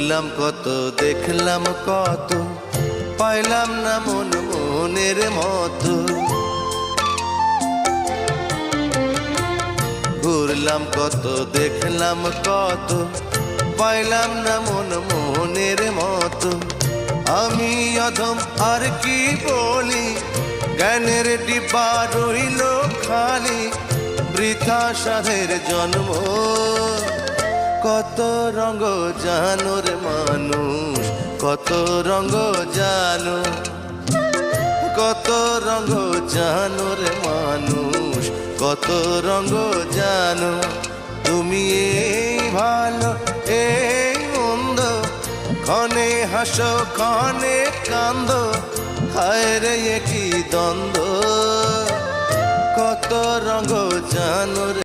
ঘুরলাম কত, দেখলাম কত, পাইলাম না মন মনের মতো। ঘুরলাম কত, দেখলাম কত, পাইলাম না মন মনের মতো। আমি অধম আর কি বলি, জ্ঞানের ডিব্বা রইল খালি, বৃথা সাধের জন্ম। কত রঙ জানো রে মানুষ, কত রঙ জানো, কত রঙ জানো রে মানুষ, কত রঙ জানো। তুমি এই ভালো এই মন্দ, ক্ষণে হাসো ক্ষণে কান্দো, হায় রে কি দ্বন্দ্ব। কত রঙ জানো রে।